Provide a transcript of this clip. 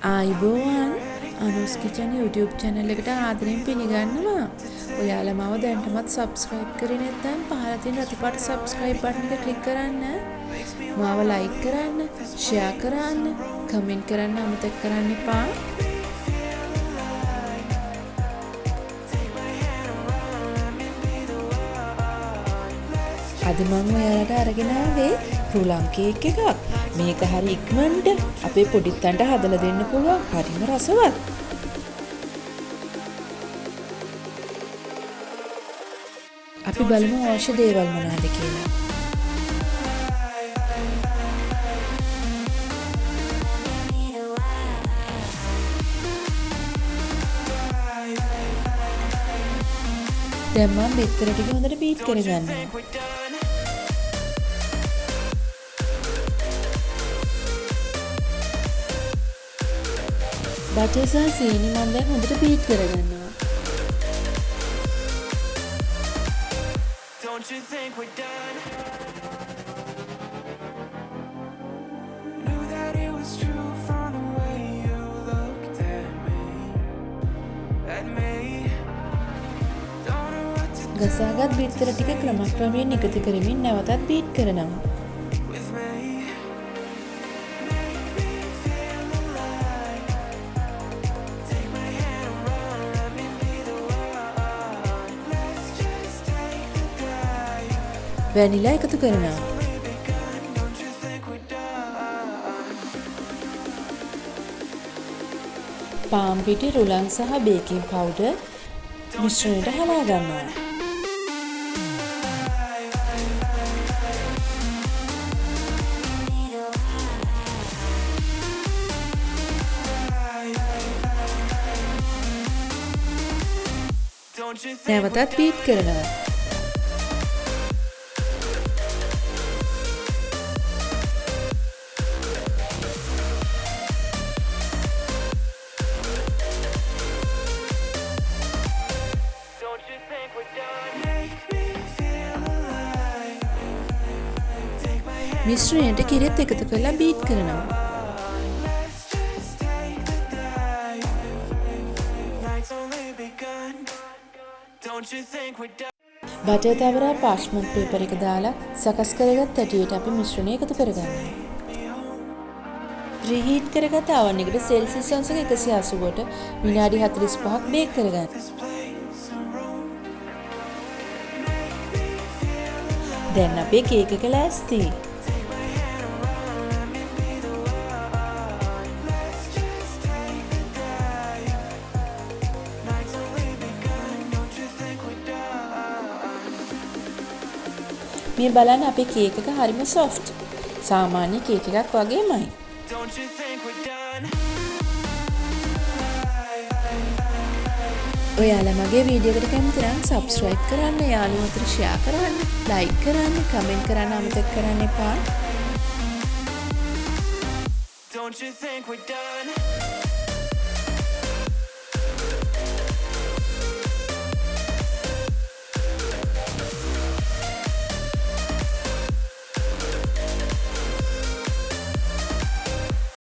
ආයිබෝවන් අනුස් kitchen YouTube channel එකට ආදරයෙන් පිළිගන්නවා. ඔයාලා මාව දැනටමත් subscribe කරේ නැත්නම් පහළ තියෙන රතු පාට subscribe button එක click කරන්න. මාව like කරන්න, share කරන්න, comment කරන්න අමතක කරන්න එපා. අද මම ඔයාලට අරගෙන ආවේ රුලම් කේක් එකක්. මේක හරි ඉක්මනට අපේ පොඩිත්තන්ට හදලා දෙන්න පුළුවන්. හරිම රසවත්. අපි බලමු අවශ්‍ය දේවල් මොනවද කියලා. දැන් මම බිත්තර ටික හොඳට බීට් කරගන්නවා. බටර් සහ සීනි මම දැන් හොඳට බීට් කරගන්නවා. Don't you think we're done? Knew that it was true from the way you looked at me. Don't know what to do. ගසාගත් බිත්තර ටික ක්‍රමක්‍රමයෙන් එකතු කරමින් නැවතත් බීට් කරනවා. වැනිලා එකතු කරනවා. පාන් පිටි, රුලන් සහ බේකින් පවුඩර් මිශ්‍රණයට හලා ගන්නවා. නැවතත් බීට් කරනවා. මිශ්‍රණයට කිරිත් එකතු කරලා බීට් කරනවා. බටර් තවරා පාර්ච්මන්ට් පේපර් එක දාලා සකස් කරගත් ඇටියට අපි මිශ්‍රණය එකතු කරගන්නවා. ප්‍රීහීට් කරගත් oven එකට සෙල්සියස් අංශක 180ට විනාඩි 45ක් බේක් කරගන්න. දැන් අපේ කේක් එක ලෑස්තියි. මේ බලන්න අපේ කේක් එක හරිම soft. සාමාන්‍ය කේක් එකක් වගේමයි. ඔයාලා මගේ වීඩියෝ එකට කැමති නම් subscribe කරන්න, යාළුවෝ අතර share කරන්න, like කරන්න, comment කරන්න අමතක කරන්න එපා. Don't you think we're done?